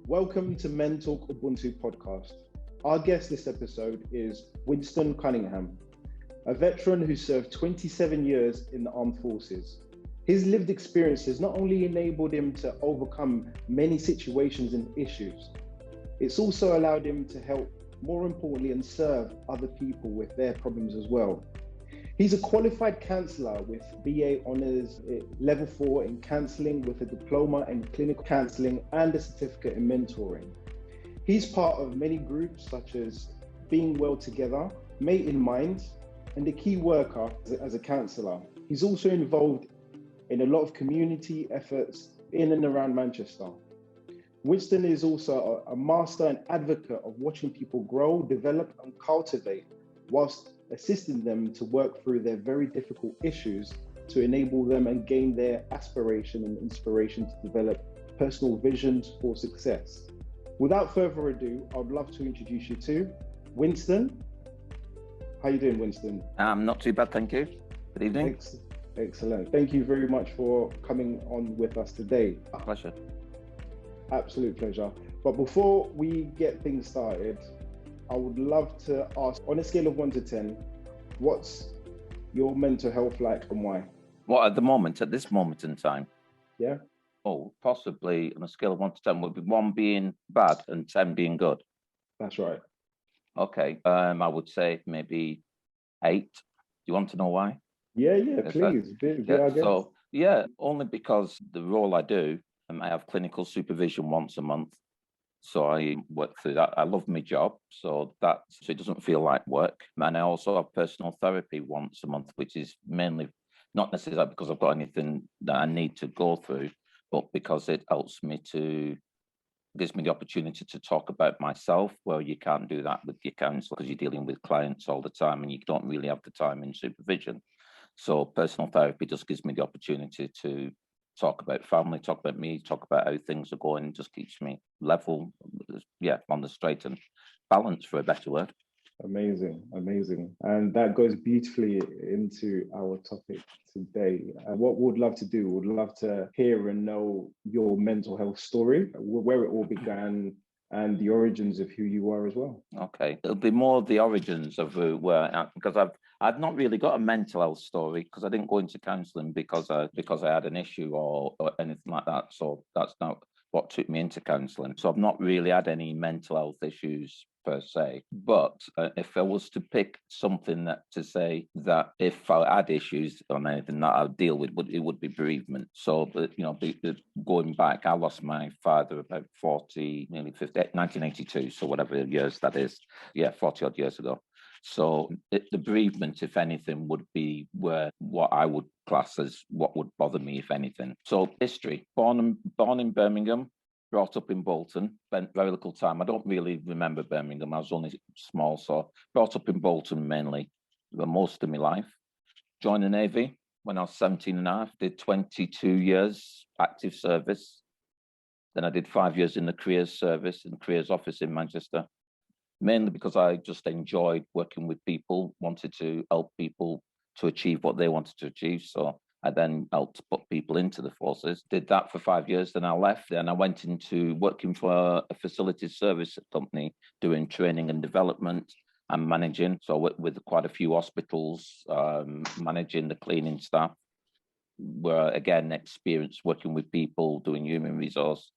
Welcome to Men Talk Ubuntu podcast. Our guest this episode is Winston Cunningham, a veteran who served 27 years in the armed forces. His lived experiences not only enabled him to overcome many situations and issues, it's also allowed him to help, more importantly, and serve other people with their problems as well. He's a qualified counsellor with BA Honours Level 4 in counselling with a diploma in clinical counselling and a certificate in mentoring. He's part of many groups such as Being Well Together, Mate in Mind, and the Key Worker as a counsellor. He's also involved in a lot of community efforts in and around Manchester. Winston is also a master and advocate of watching people grow, develop, and cultivate, whilst assisting them to work through their very difficult issues to enable them and gain their aspiration and inspiration to develop personal visions for success. Without further ado, I'd love to introduce you to Winston. How you doing, Winston? Not too bad, thank you. Good evening. Excellent. Thank you very much for coming on with us today. Pleasure. Absolute pleasure. But before we get things started, I would love to ask, on a scale of 1 to 10, what's your mental health like and why? What at this moment in time? Yeah. Oh, possibly on a scale of 1 to 10 would be 1 being bad and 10 being good. That's right. Okay. I would say maybe 8. Do you want to know why? Yeah, please. Only because the role I do, I have clinical supervision once a month. So I work through that. I love my job, so it doesn't feel like work. And I also have personal therapy once a month, which is mainly not necessarily because I've got anything that I need to go through, but because it gives me the opportunity to talk about myself, where you can't do that with your counsellor because you're dealing with clients all the time and you don't really have the time in supervision. So personal therapy just gives me the opportunity to talk about family, talk about me, talk about how things are going, just keeps me level, on the straight and balance, for a better word. Amazing. And that goes beautifully into our topic today. What we'd love to do, we'd love to hear and know your mental health story, where it all began, and the origins of who you are as well. Okay, it'll be more the origins of because I've not really got a mental health story because I didn't go into counselling because I had an issue or anything like that. So that's not what took me into counselling. So I've not really had any mental health issues per se. But if I was to pick something to say that if I had issues on anything that I'd deal with, it would be bereavement. So, going back, I lost my father about nearly 50, 1982. So whatever years that is, 40 odd years ago. So the bereavement, if anything, would be what I would class as what would bother me, if anything. So history, born in Birmingham, brought up in Bolton, spent very little time. I don't really remember Birmingham. I was only small, so brought up in Bolton mainly for most of my life. Joined the Navy when I was 17 and a half, did 22 years active service. Then I did 5 years in the careers service, in the careers office in Manchester, mainly because I just enjoyed working with people, wanted to help people to achieve what they wanted to achieve. So I then helped put people into the forces, did that for 5 years, then I left, and I went into working for a facilities service company, doing training and development and managing. So with quite a few hospitals, managing the cleaning staff, where again, experience working with people, doing human resource,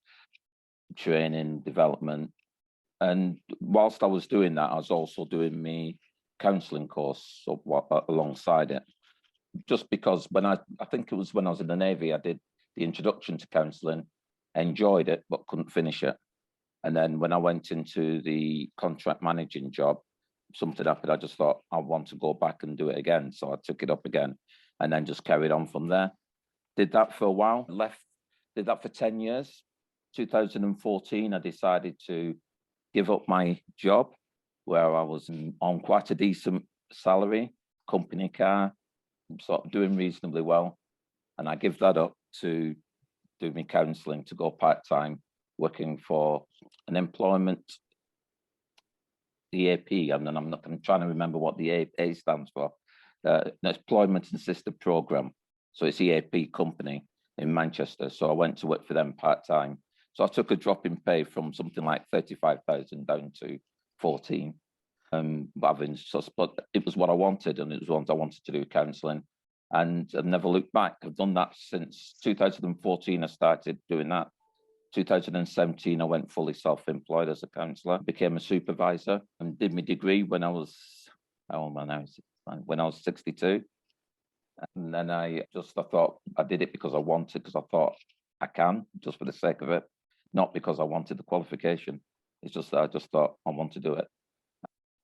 training, development. And whilst I was doing that, I was also doing my counselling course alongside it. Just because I think it was when I was in the Navy, I did the introduction to counselling, enjoyed it, but couldn't finish it. And then when I went into the contract managing job, something happened. I just thought I want to go back and do it again. So I took it up again and then just carried on from there. Did that for a while, did that for 10 years. 2014, I decided to give up my job where I was on quite a decent salary, company car, sort of doing reasonably well. And I give that up to do my counselling, to go part-time, working for an employment EAP. And then I'm trying to remember what the EAP stands for, an employment assisted program. So it's EAP company in Manchester. So I went to work for them part-time. So I took a drop in pay from something like 35,000 down to 14. But it was what I wanted, and it was what I wanted to do, counselling. And I've never looked back. I've done that since 2014. I started doing that. 2017, I went fully self-employed as a counsellor, became a supervisor, and did my degree when I was, how old am I now? When I was 62. And then I thought I did it because I wanted, because I thought I can, just for the sake of it, not because I wanted the qualification. It's just that I just thought I want to do it.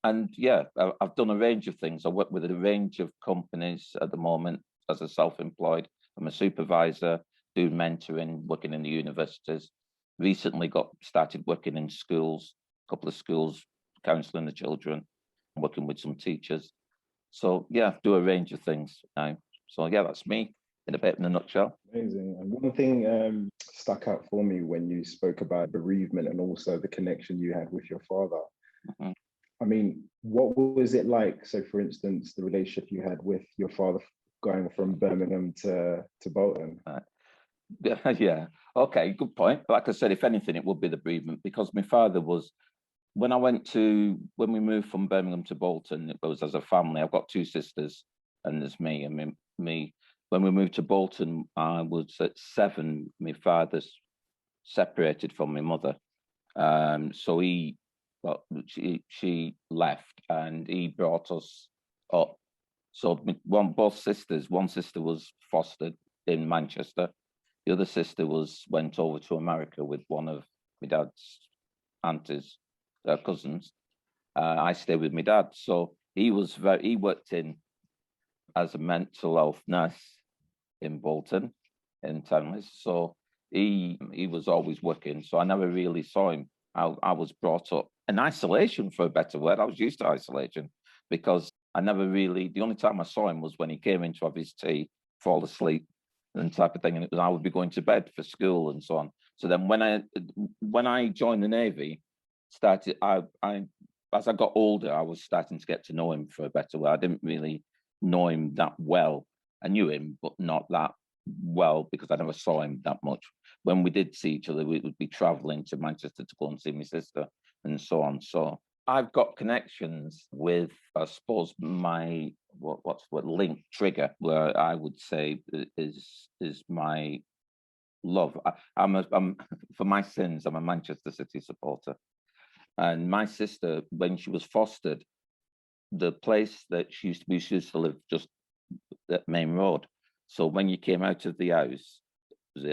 And yeah, I've done a range of things. I work with a range of companies at the moment as a self-employed. I'm a supervisor, do mentoring, working in the universities. Recently started working in schools, a couple of schools, counselling the children, working with some teachers. So yeah, do a range of things now. So yeah, that's me in a nutshell. Amazing. And one thing stuck out for me when you spoke about bereavement and also the connection you had with your father. Mm-hmm. I mean, what was it like? So for instance, the relationship you had with your father going from Birmingham to Bolton. Yeah, okay, good point. Like I said, if anything, it would be the bereavement, because my father was, when we moved from Birmingham to Bolton, it was as a family. I've got two sisters and there's me. I mean, when we moved to Bolton, I was at 7. My father's separated from my mother. So she left and he brought us up. So both sisters, one sister was fostered in Manchester. The other sister went over to America with one of my dad's aunties, cousins. I stayed with my dad. So he worked in as a mental health nurse in Bolton, in Townley. So he was always working. So I never really saw him. I was brought up in isolation, for a better word. I was used to isolation because I never really, the only time I saw him was when he came in to have his tea, fall asleep, and type of thing. And I would be going to bed for school and so on. So then when I joined the Navy, as I got older, I was starting to get to know him, for a better word. I didn't really know him that well. I knew him, but not that well, because I never saw him that much. When we did see each other, we would be traveling to Manchester to go and see my sister and so on. So I've got connections with, I suppose, my what's the link trigger, where I would say is my love. I'm for my sins, I'm a Manchester City supporter, and my sister, when she was fostered, the place that we used to live just at Main Road. So when you came out of the house,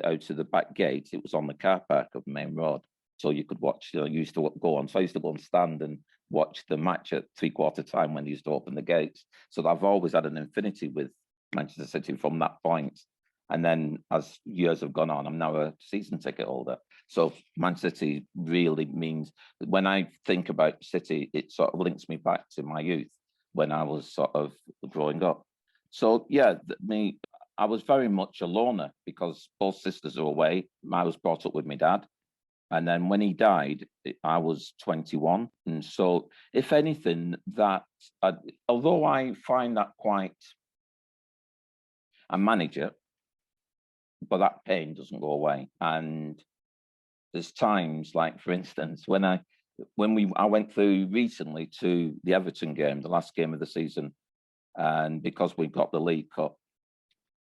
out to the back gate, it was on the car park of Main Road. So you could watch, you used to go on. So I used to go and stand and watch the match at 3/4 time when they used to open the gates. So I've always had an affinity with Manchester City from that point. And then as years have gone on, I'm now a season ticket holder. So Manchester City really means, when I think about City, it sort of links me back to my youth when I was sort of growing up. So yeah, I was very much a loner because both sisters are away. I was brought up with my dad. And then when he died, I was 21. And so if anything, although I find that I manage it, but that pain doesn't go away. And there's times, like for instance, when I went through recently to the Everton game, the last game of the season, and because we got the League Cup,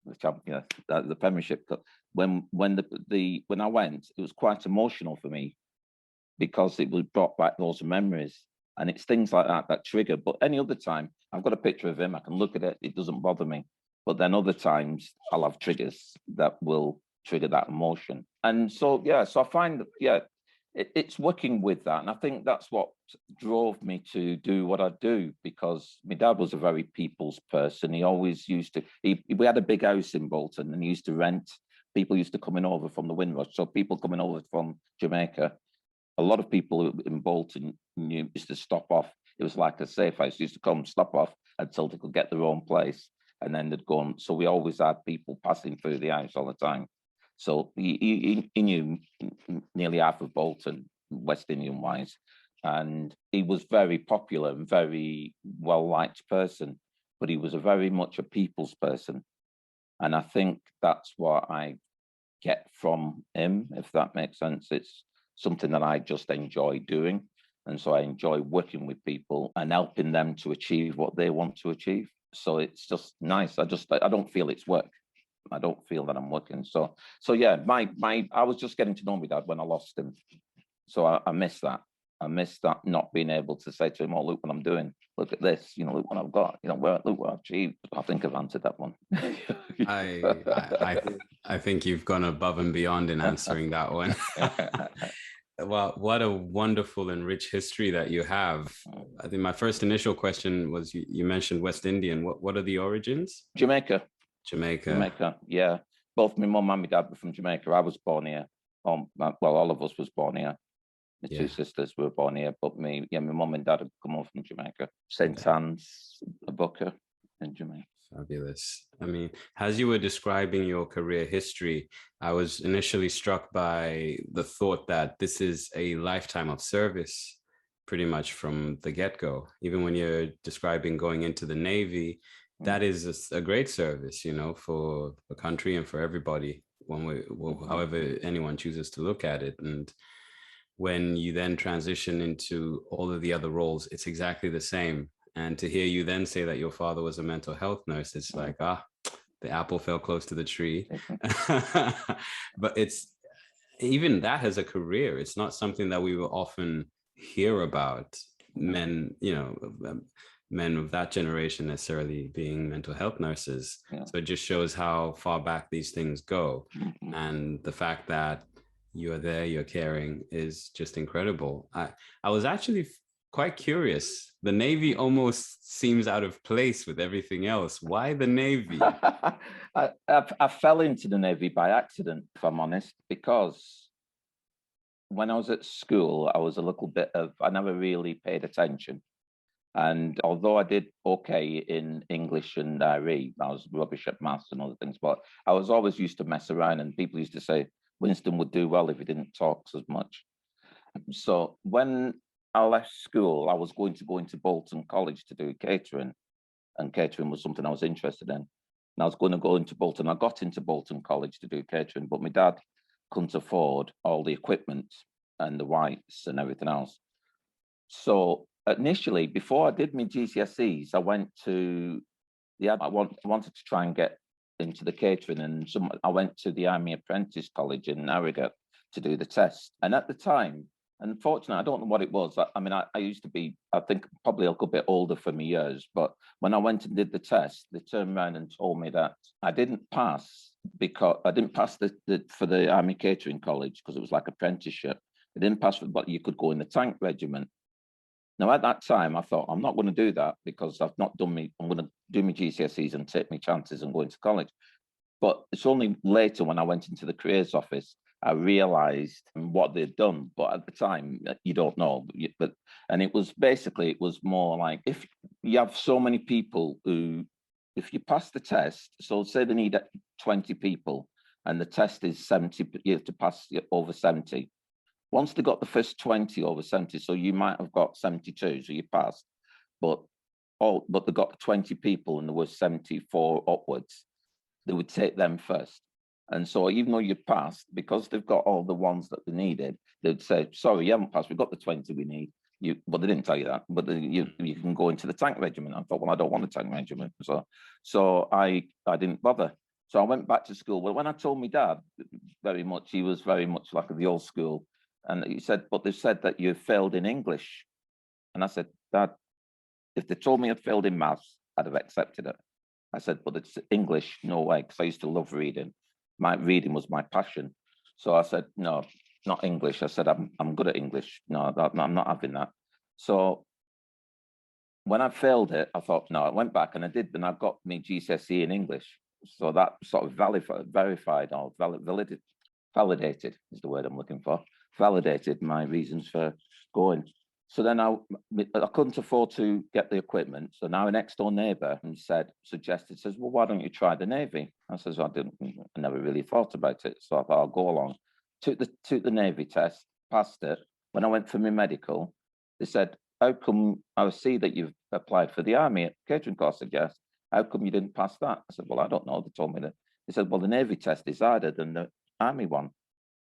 the Premiership Cup, when I went, it was quite emotional for me because it was brought back those memories, and it's things like that trigger. But any other time, I've got a picture of him, I can look at it, it doesn't bother me. But then other times I'll have triggers that will trigger that emotion. And so, yeah, so I find that, yeah, it's working with that. And I think that's what drove me to do what I do, because my dad was a very people's person. He always used to, we had a big house in Bolton and he used to rent. People used to coming over from the Windrush. So people coming over from Jamaica, a lot of people in Bolton used to stop off. It was like a safe house. Used to come, stop off until they could get their own place. And then they'd go on. So we always had people passing through the house all the time. So he knew nearly half of Bolton, West Indian wise. And he was very popular and very well-liked person, but he was very much a people's person. And I think that's what I get from him, if that makes sense. It's something that I just enjoy doing. And so I enjoy working with people and helping them to achieve what they want to achieve. So it's just nice. I don't feel it's work. I don't feel that I'm working. So yeah, I was just getting to know my dad when I lost him. So I miss that. I miss that, not being able to say to him, "Oh, look what I'm doing. Look at this. Look what I've got. Look what I've achieved." I think I've answered that one. I think you've gone above and beyond in answering that one. Well, what a wonderful and rich history that you have. I think my first initial question was, you mentioned West Indian. What are the origins? Jamaica, yeah. Both my mum and my dad were from Jamaica. I was born here. Well, all of us was born here. My two sisters were born here, but my mum and dad had come over from Jamaica. St. Anne's, a Booker in Jamaica. Fabulous. I mean, as you were describing your career history, I was initially struck by the thought that this is a lifetime of service, pretty much from the get-go. Even when you're describing going into the Navy, that is a great service, for the country and for everybody, one way, however anyone chooses to look at it. And when you then transition into all of the other roles, it's exactly the same. And to hear you then say that your father was a mental health nurse, it's like, the apple fell close to the tree. But it's even that as a career, it's not something that we will often hear about men, men of that generation necessarily being mental health nurses. So it just shows how far back these things go. And the fact that you are there, you're caring, is just incredible. I was actually quite curious. The Navy almost seems out of place with everything else. Why the Navy? I fell into the Navy by accident, if I'm honest, because when I was at school, I was a little bit I never really paid attention. And although I did okay in English and RE, I was rubbish at maths and other things, but I was always used to mess around, and people used to say Winston would do well if he didn't talk as much. So when I left school, I was going to go into Bolton College to do catering, and catering was something I was interested in. And I was going to go into Bolton. I got into Bolton College to do catering, but my dad couldn't afford all the equipment and the whites and everything else. So initially, before I did my GCSEs, I went to I wanted to try and get into the catering, and I went to the Army Apprentice College in Harrogate to do the test. And at the time, unfortunately, I don't know what it was. I used to be, I think, probably a little bit older for my years. But when I went and did the test, they turned around and told me that I didn't pass because I didn't pass for the Army Catering College because it was like apprenticeship. I didn't pass, but you could go in the tank regiment. Now, at that time, I thought, I'm not going to do that because I've not done I'm going to do my GCSEs and take my chances and go into college. But it's only later when I went into the careers office, I realized what they'd done. But at the time, you don't know. And it was more like, if you have so many people who, if you pass the test, so say they need 20 people and the test is 70, you have to pass over 70. Once they got the first 20 over 70, so you might have got 72, so you passed, but they got 20 people and there was 74 upwards, they would take them first. And so even though you passed, because they've got all the ones that they needed, they'd say, sorry, you haven't passed, we've got the 20 we need. But they didn't tell you that, but you can go into the tank regiment. I thought, well, I don't want a tank regiment. So I didn't bother. So I went back to school. Well, when I told my dad, he was very much like the old school. And he said, but they said that you failed in English. And I said, Dad, if they told me I'd failed in maths, I'd have accepted it. I said, but it's English, no way, because I used to love reading. My reading was my passion. So I said, no, not English. I said, I'm good at English. No, I'm not having that. So when I failed it, I thought, no, I went back and I did, and I got my GCSE in English. So that sort of verified or validated is the word I'm looking for. Validated my reasons for going. So then I couldn't afford to get the equipment. So now a next door neighbour says, well, why don't you try the Navy? I says, I never really thought about it. So I thought I'll go along. Took the Navy test, passed it. When I went for my medical, they said, how come I see that you've applied for the Army catering course? I said, yes. How come you didn't pass that? I said, well, I don't know. They told me that. They said, well, the Navy test is harder than the Army one.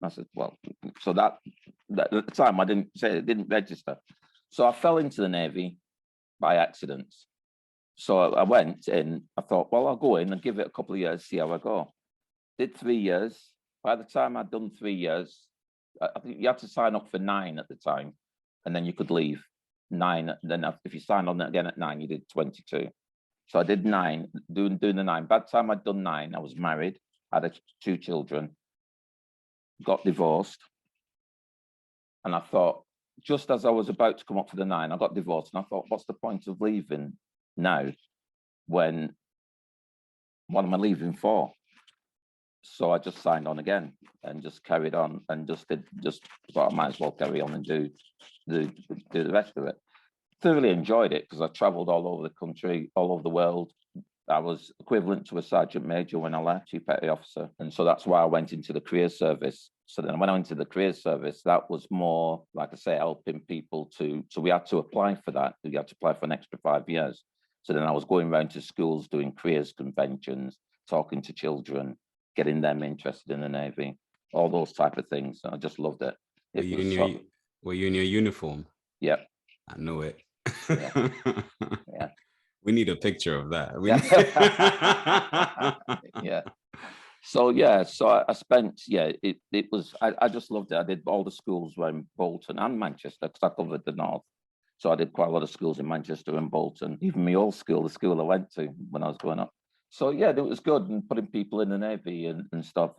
I said, well, so that at the time I didn't register. So I fell into the Navy by accident. So I went in, I thought, well, I'll go in and give it a couple of years, see how I go. Did 3 years. By the time I'd done 3 years, I think you had to sign up for 9 at the time, and then you could leave 9. Then if you signed on again at 9, you did 22. So I did 9, doing the 9. By the time I'd done 9, I was married, had 2 children, got divorced. And I thought, just as I was about to come up for the 9, I got divorced. And I thought, what's the point of leaving now when, what am I leaving for? So I just signed on again and just carried on and just thought I might as well carry on and do the rest of it. Thoroughly enjoyed it because I traveled all over the country, all over the world. I was equivalent to a sergeant major when I left, chief petty officer. And so that's why I went into the career service. So then when I went into the career service, that was more, like I say, helping people so we had to apply for that. We had to apply for an extra 5 years. So then I was going around to schools doing careers conventions, talking to children, getting them interested in the Navy, all those type of things. I just loved it. Were you in your uniform? Yeah. I know it. Yeah. Yeah. We need a picture of that. Yeah. So I spent, it was, I just loved it. I did all the schools in Bolton and Manchester because I covered the north. So I did quite a lot of schools in Manchester and Bolton, even my old school, the school I went to when I was growing up. So yeah, it was good, and putting people in the Navy and stuff,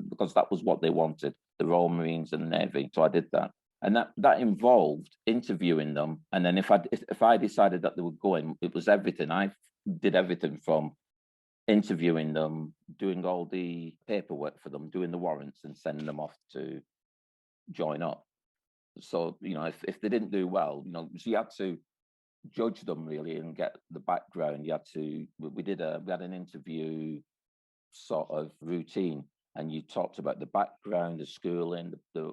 because that was what they wanted, the Royal Marines and the Navy. So I did that. And that involved interviewing them. And then if I decided that they were going, it was everything. I did everything from interviewing them, doing all the paperwork for them, doing the warrants and sending them off to join up. So, if they didn't do well, so you had to judge them really and get the background. We had an interview sort of routine. And you talked about the background, the schooling, the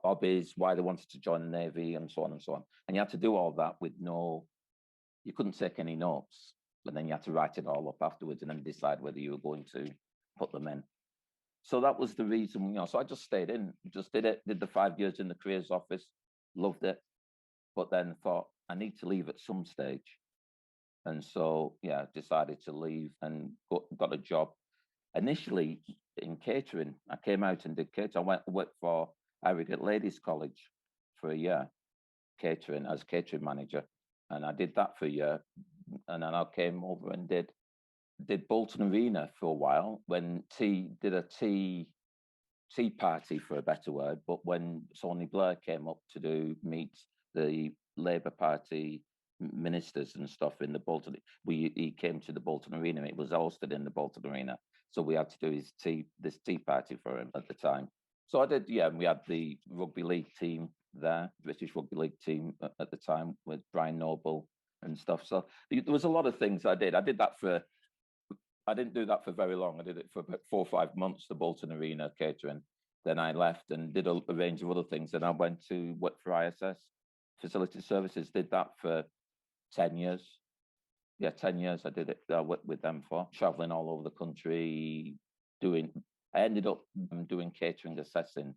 hobbies, why they wanted to join the Navy, and so on and so on. And you had to do all that you couldn't take any notes, but then you had to write it all up afterwards and then decide whether you were going to put them in. So that was the reason, so I just stayed in, just did the 5 years in the careers office, loved it, but then thought I need to leave at some stage. And so, decided to leave and got a job. Initially in catering, I came out and did catering. I went to work for Harrogate Ladies College for a year, catering as catering manager, and I did that for a year. And then I came over and did Bolton Arena for a while when did a tea party, for a better word. But when Tony Blair came up to meet the Labour Party ministers and stuff in the Bolton, he came to the Bolton Arena. It was hosted in the Bolton Arena. So we had to do this tea party for him at the time. So I did, and we had the rugby league team there, British rugby league team at the time with Brian Noble and stuff. So there was a lot of things I did. I didn't do that for very long. I did it for about 4 or 5 months, the Bolton Arena catering. Then I left and did a range of other things. Then I went to work for ISS, Facility Services, did that for 10 years. 10 years I did it. I worked with them for traveling all over the country. I ended up doing catering assessing,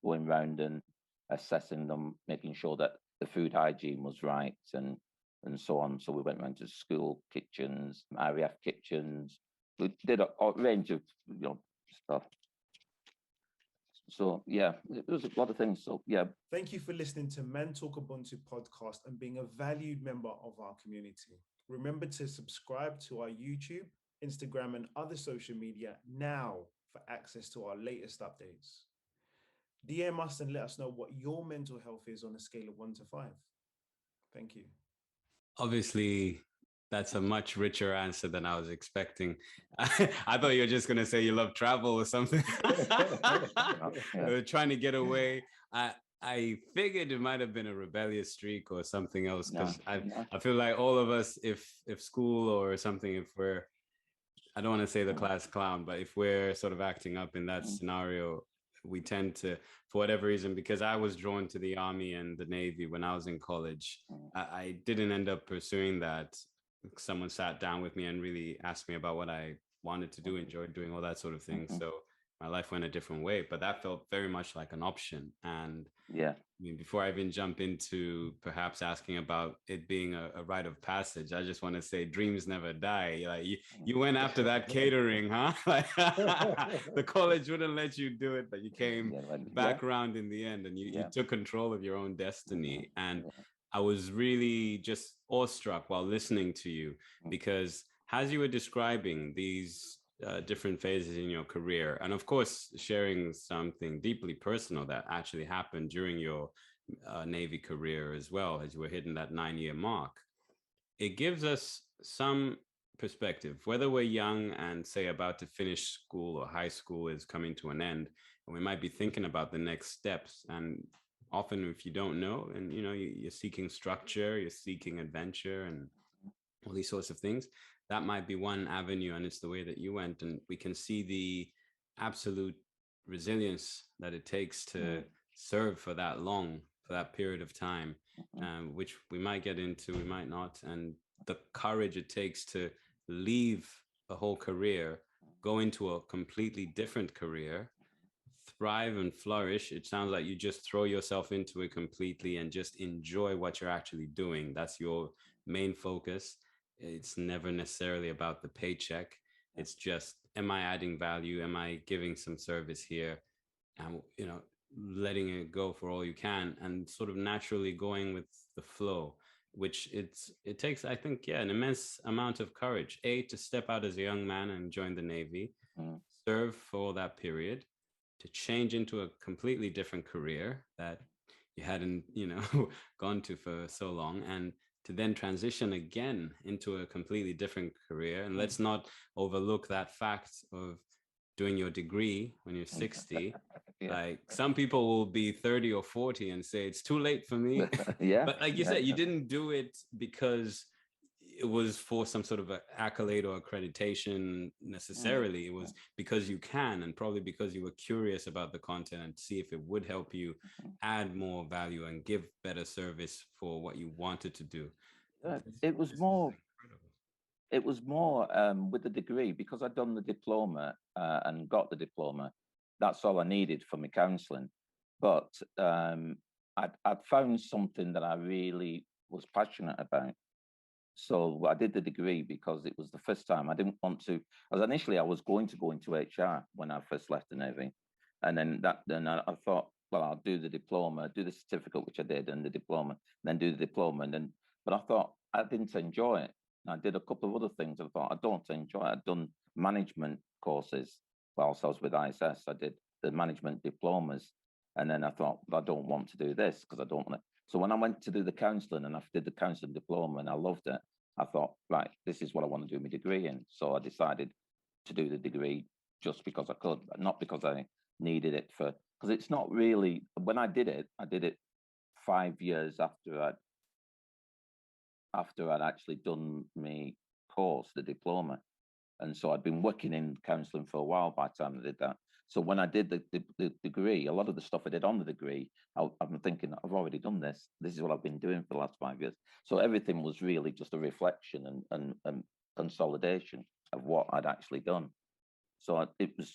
going around and assessing them, making sure that the food hygiene was right and so on. So we went around to school kitchens, RAF kitchens. We did a range of stuff. So it was a lot of things. So Thank you for listening to Men Talk Ubuntu podcast and being a valued member of our community. Remember to subscribe to our YouTube, Instagram, and other social media now for access to our latest updates. DM us and let us know what your mental health is on a scale of 1 to 5. Thank you. Obviously, that's a much richer answer than I was expecting. I thought you were just going to say you love travel or something. Trying to get away. I figured it might have been a rebellious streak or something else, because I feel like all of us, if school or something, I don't want to say the class clown, but if we're sort of acting up in that scenario, we tend to, for whatever reason, because I was drawn to the Army and the Navy when I was in college, I didn't end up pursuing that. Someone sat down with me and really asked me about what I wanted to do, enjoyed doing, all that sort of thing. So my life went a different way, but that felt very much like an option. And yeah. I mean, before I even jump into perhaps asking about it being a rite of passage, I just want to say dreams never die. Like you went after that catering, huh? Like the college wouldn't let you do it, but you came back around in the end, and you took control of your own destiny. And I was really just awestruck while listening to you, because as you were describing these different phases in your career, and of course sharing something deeply personal that actually happened during your Navy career as well, as you were hitting that 9-year mark, it gives us some perspective, whether we're young and say about to finish school or high school is coming to an end, and we might be thinking about the next steps. And often if you don't know, and you're seeking structure, you're seeking adventure and all these sorts of things, that might be one avenue, and it's the way that you went. And we can see the absolute resilience that it takes to serve for that long, for that period of time, which we might get into, we might not, and the courage it takes to leave a whole career, go into a completely different career, thrive and flourish. It sounds like you just throw yourself into it completely and just enjoy what you're actually doing. That's your main focus. It's never necessarily about the paycheck. It's just, am I adding value? Am I giving some service here? And, letting it go for all you can, and sort of naturally going with the flow, which it takes, I think, an immense amount of courage, to step out as a young man and join the Navy, serve for that period, to change into a completely different career that you hadn't, gone to for so long, and to then transition again into a completely different career. And let's not overlook that fact of doing your degree when you're 60. Like some people will be 30 or 40 and say it's too late for me. But like you said, you didn't do it because it was for some sort of accolade or accreditation necessarily. It was because you can, and probably because you were curious about the content and see if it would help you add more value and give better service for what you wanted to do. It was more with the degree, because I'd done the diploma and got the diploma. That's all I needed for my counselling. But I'd found something that I really was passionate about. So I did the degree because it was the first time. I didn't want to, as initially I was going to go into HR when I first left the Navy. And then I thought, well, I'll do the diploma, do the certificate, which I did, and the diploma, then do the diploma. But I thought I didn't enjoy it. I did a couple of other things. I thought I don't enjoy it. I'd done management courses whilst I was with ISS. I did the management diplomas. And then I thought, well, I don't want to do this because I don't want to. So when I went to do the counselling and I did the counselling diploma and I loved it, I thought, right, this is what I want to do my degree in. So I decided to do the degree just because I could, not because I needed it for, because it's not really, when I did it 5 years after I'd actually done my course, the diploma. And so I'd been working in counselling for a while by the time I did that. So when I did the degree, a lot of the stuff I did on the degree, I'm thinking, I've already done this. This is what I've been doing for the last 5 years. So everything was really just a reflection and consolidation of what I'd actually done. So it was,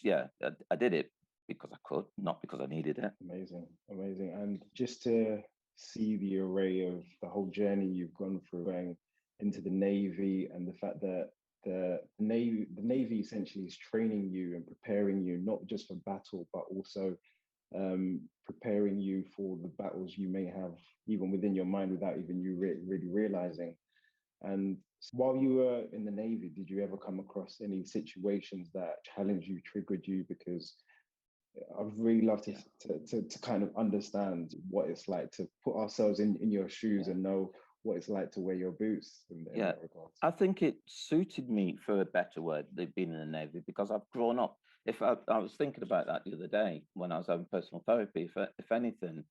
I did it because I could, not because I needed it. Amazing. And just to see the array of the whole journey you've gone through, going into the Navy, and the fact that the Navy essentially is training you and preparing you not just for battle, but also preparing you for the battles you may have even within your mind without even you really realizing. And while you were in the Navy, did you ever come across any situations that challenged you, triggered you? Because I'd really love to kind of understand what it's like to put ourselves in your shoes and know what it's like to wear your boots in that regard. I think it suited me, for a better word, they've been in the Navy, because I've grown up. If I was thinking about that the other day when I was having personal therapy, if anything,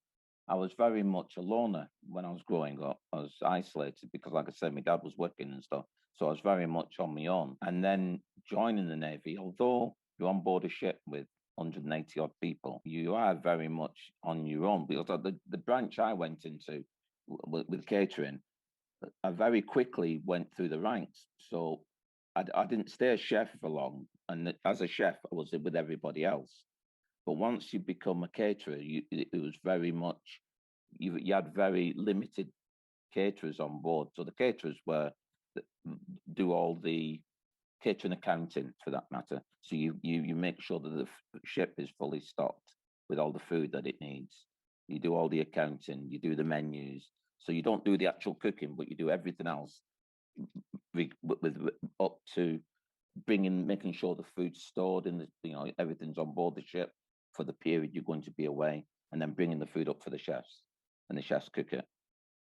I was very much a loner when I was growing up. I was isolated because, like I said, my dad was working and stuff. So I was very much on my own. And then joining the Navy, although you're on board a ship with 180 odd people, you are very much on your own, because the branch I went into with catering, I very quickly went through the ranks. So I didn't stay a chef for long, and as a chef, I was with everybody else. But once you become a caterer, it was very much, you had very limited caterers on board. So the caterers do all the catering accounting, for that matter. So you make sure that the ship is fully stocked with all the food that it needs. You do all the accounting, you do the menus. So you don't do the actual cooking, but you do everything else with up to making sure the food's stored in everything's on board the ship for the period you're going to be away, and then bringing the food up for the chefs, and the chefs cook it.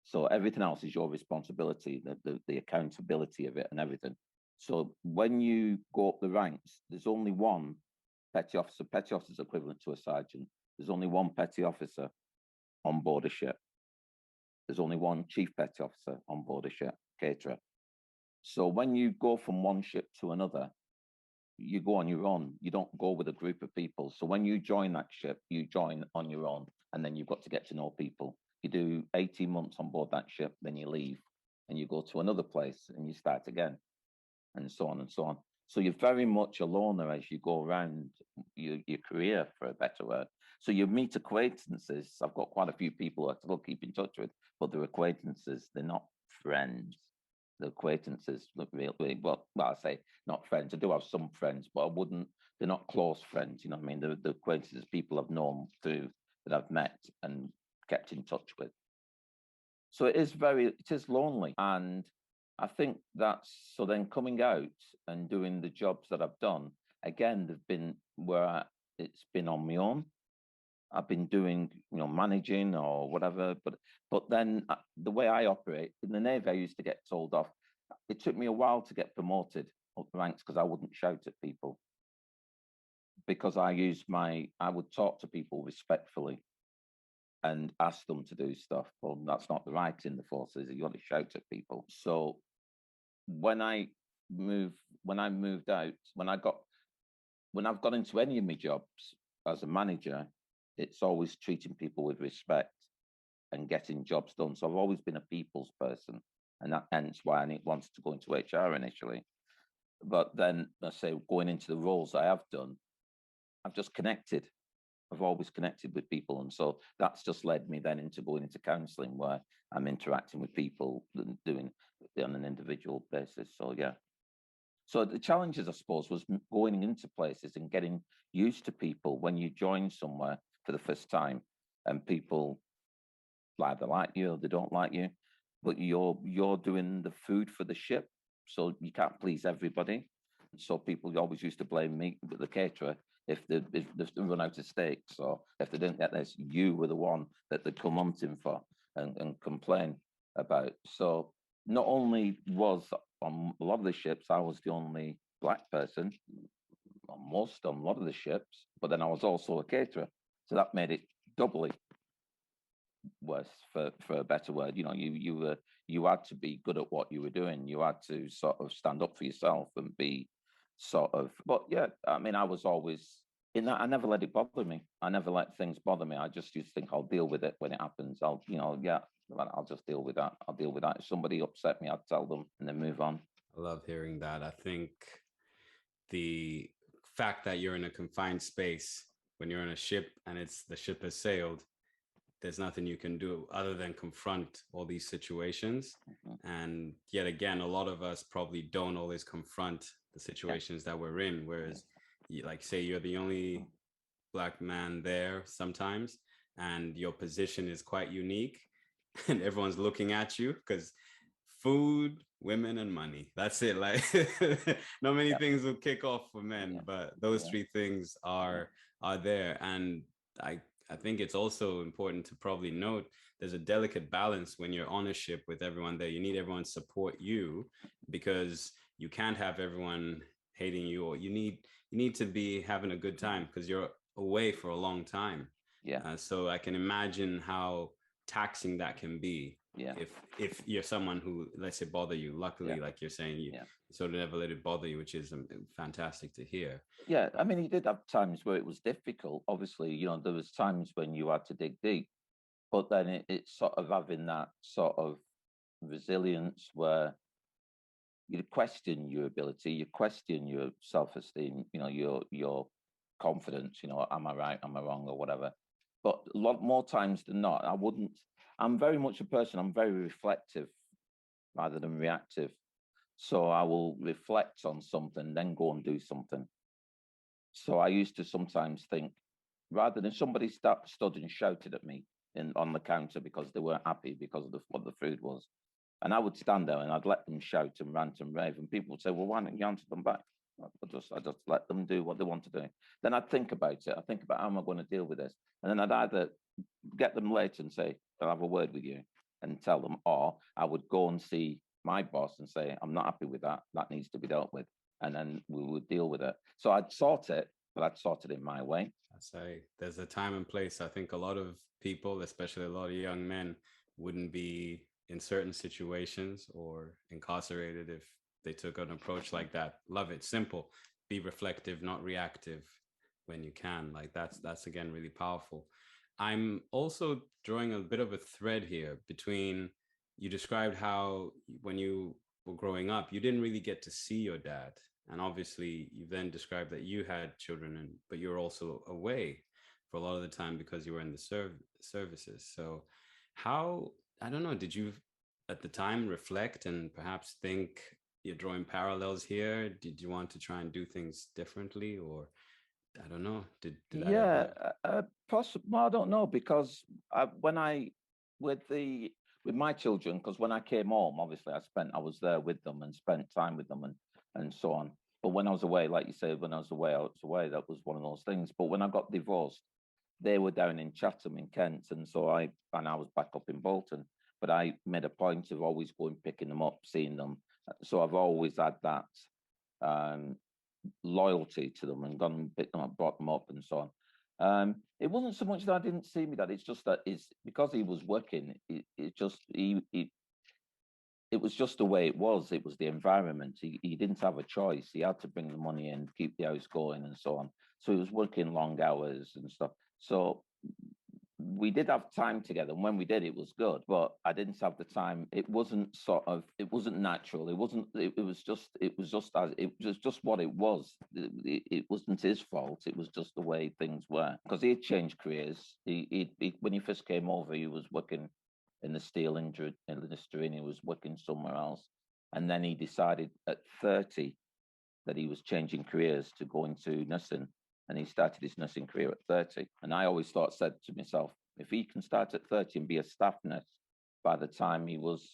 So everything else is your responsibility, the accountability of it and everything. So when you go up the ranks, there's only one petty officer. Petty officer is equivalent to a sergeant. There's only one petty officer on board a ship. There's only one chief petty officer on board a ship, caterer. So when you go from one ship to another, you go on your own. You don't go with a group of people. So when you join that ship, you join on your own, and then you've got to get to know people. You do 18 months on board that ship, then you leave, and you go to another place, and you start again, and so on and so on. So you're very much a loner as you go around your career, for a better word. So you meet acquaintances. I've got quite a few people I still keep in touch with, but they're acquaintances. They're not friends. The acquaintances look really well. I say not friends. I do have some friends, but they're not close friends. You know what I mean? The acquaintances, people I've known through, that I've met and kept in touch with. So it is lonely. And I think so then coming out and doing the jobs that I've done, again, they've been where it's been on my own. I've been doing, managing or whatever, but then the way I operate in the Navy, I used to get told off. It took me a while to get promoted up the ranks because I wouldn't shout at people, because I would talk to people respectfully and ask them to do stuff. Well, that's not the right in the forces. You want to shout at people. So when I've got into any of my jobs as a manager, it's always treating people with respect and getting jobs done. So I've always been a people's person, and hence why I wanted to go into HR initially. But then, I say, going into the roles I have done, I've just connected. I've always connected with people, and so that's just led me then into going into counselling, where I'm interacting with people and doing it on an individual basis. So yeah. So the challenges, I suppose, was going into places and getting used to people when you join somewhere for the first time, and people either like you or they don't like you, but you're doing the food for the ship, so you can't please everybody. So people always used to blame me, the caterer, if they run out of steaks, or if they didn't get this, you were the one that they'd come hunting for and complain about. So not only was on a lot of the ships, I was the only black person on a lot of the ships, but then I was also a caterer. So that made it doubly worse, for a better word. You had to be good at what you were doing. You had to sort of stand up for yourself and be but yeah, I mean, I was always in that. I never let it bother me. I never let things bother me. I just used to think, I'll deal with it when it happens. I'll just deal with that. I'll deal with that. If somebody upset me, I'd tell them and then move on. I love hearing that. I think the fact that you're in a confined space when you're in a ship and the ship has sailed, there's nothing you can do other than confront all these situations. Mm-hmm. And yet again, a lot of us probably don't always confront the situations that we're in. Whereas, say you're the only Black man there sometimes, and your position is quite unique, and everyone's looking at you because food, women, and money. That's it. Like, not many things will kick off for men, but those three things are there. And I think it's also important to probably note there's a delicate balance when you're on a ship with everyone there. You need everyone to support you, because you can't have everyone hating you, or you need to be having a good time because you're away for a long time. Yeah. So I can imagine how taxing that can be. Yeah. If you're someone who lets it bother you. Luckily, like you're saying, you sort of never let it bother you, which is fantastic to hear. Yeah, I mean, you did have times where it was difficult. Obviously, there was times when you had to dig deep, but then it's sort of having that sort of resilience where you question your ability, you question your self-esteem, you know, your confidence, you know, am I right, am I wrong, or whatever. But a lot more times than not, I'm very much a person, I'm very reflective rather than reactive. So I will reflect on something, then go and do something. So I used to sometimes think, rather than somebody stood and shouted at me on the counter because they weren't happy because of what the food was, and I would stand there and I'd let them shout and rant and rave, and people would say, well, why don't you answer them back? I just let them do what they want to do. Then I'd think about it. I think about how am I going to deal with this? And then I'd either get them later and say, I'll have a word with you and tell them, or I would go and see my boss and say, I'm not happy with that. That needs to be dealt with. And then we would deal with it. So I'd sort it, but I'd sort it in my way. I say there's a time and place. I think a lot of people, especially a lot of young men, wouldn't be in certain situations or incarcerated if they took an approach like that. Love it. Simple. Be reflective, not reactive when you can. Like that's again really powerful. I'm also drawing a bit of a thread here between, you described how when you were growing up, you didn't really get to see your dad. And obviously you then described that you had children, but you're also away for a lot of the time because you were in the services. So how, I don't know, did you at the time reflect and perhaps think you're drawing parallels here? Did you want to try and do things differently, or I don't know, did that possibly, I don't know, because with my children, because when I came home, obviously I was there with them and spent time with them and so on. But when I was away, like you said, when I was away, that was one of those things. But when I got divorced, they were down in Chatham in Kent, and so I was back up in Bolton. But I made a point of always going, picking them up, seeing them. So I've always had that loyalty to them and gone and picked them up, brought them up, and so on. It wasn't so much that I didn't see me dad. It's just that it's because he was working. It was just the way it was. It was the environment. He didn't have a choice. He had to bring the money in, keep the house going, and so on. So he was working long hours and stuff. So we did have time together, and when we did, it was good. But I didn't have the time. It wasn't natural. It was just what it was. It wasn't his fault. It was just the way things were, because he had changed careers. He when he first came over, he was working in the steel industry, and he was working somewhere else. And then he decided at 30 that he was changing careers to go into nursing. And he started his nursing career at 30. And I always said to myself, if he can start at 30 and be a staff nurse, by the time he was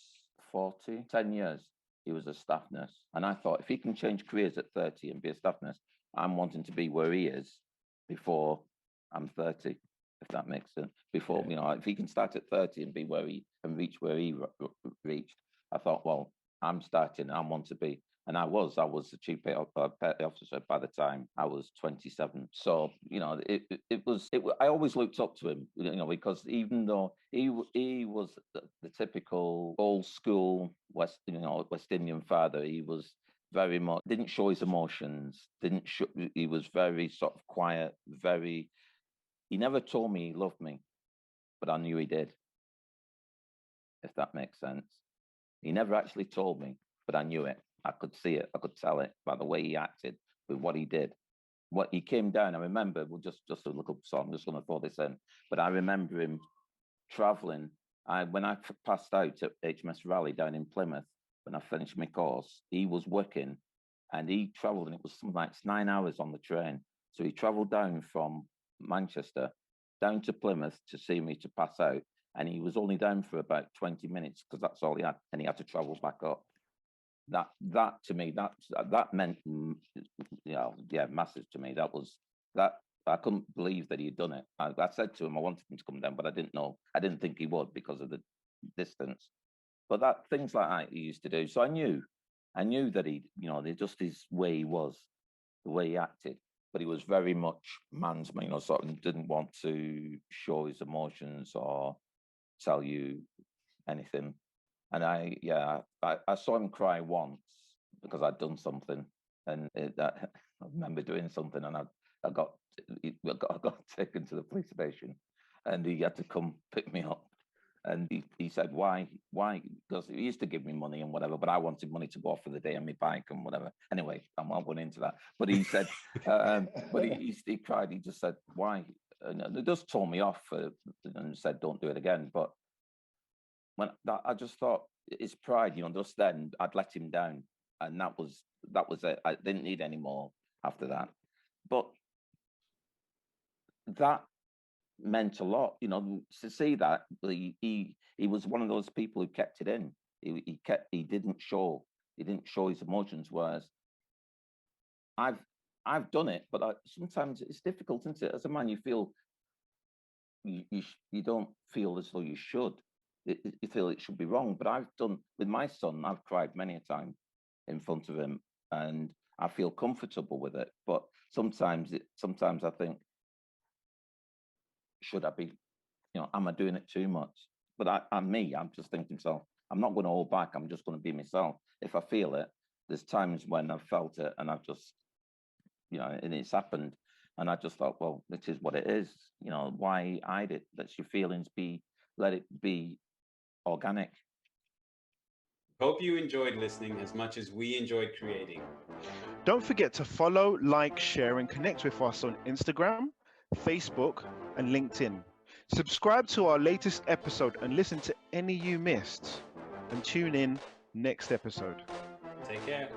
40, 10 years, he was a staff nurse. And I thought, if he can change careers at 30 and be a staff nurse, I'm wanting to be where he is before I'm 30, if that makes sense. Before, if he can start at 30 and be reach where he reached, I thought, well, I'm starting, I want to be. And I was the chief petty officer by the time I was 27. So, I always looked up to him, because even though he was the typical old school West Indian father, he was very much, didn't show his emotions, he was very sort of quiet, he never told me he loved me, but I knew he did, if that makes sense. He never actually told me, but I knew it. I could see it. I could tell it by the way he acted, with what he did. What he came down, I remember, just a little song, I'm just going to throw this in, but I remember him traveling. When I passed out at HMS Raleigh down in Plymouth, when I finished my course, he was working and he traveled, and it was something like 9 hours on the train. So he traveled down from Manchester down to Plymouth to see me to pass out. And he was only down for about 20 minutes because that's all he had. And he had to travel back up. That to me, that meant, massive to me. That I couldn't believe that he'd done it. I said to him, I wanted him to come down, but I didn't think he would because of the distance. But things like that he used to do. So I knew that just his way he was, the way he acted. But he was very much man's man, sort of didn't want to show his emotions or tell you anything. And I saw him cry once because I'd done something, and I remember doing something, and I got taken to the police station, and he had to come pick me up, And he said, why? Because he used to give me money and whatever, but I wanted money to go off for the day on my bike and whatever. Anyway, I'm not going into that. But he said, but he cried. He just said, why? And it just tore me off and said, don't do it again. But I just thought, it's pride, just then I'd let him down. And that was it. I didn't need any more after that. But that meant a lot, to see that he was one of those people who kept it in. He didn't show his emotions, whereas I've done it, but sometimes it's difficult, isn't it? As a man, you feel you don't feel as though you should. You feel it should be wrong. But I've done with my son. I've cried many a time in front of him, and I feel comfortable with it. But sometimes I think, should I be, am I doing it too much? But I'm just thinking, so I'm not going to hold back. I'm just going to be myself. If I feel it, there's times when I've felt it and I've just, and it's happened. And I just thought, well, this is what it is. Why hide it? Let your feelings let it be organic. Hope you enjoyed listening as much as we enjoyed creating. Don't forget to follow, like, share, and connect with us on Instagram, Facebook, and LinkedIn. Subscribe to our latest episode and listen to any you missed. And tune in next episode. Take care.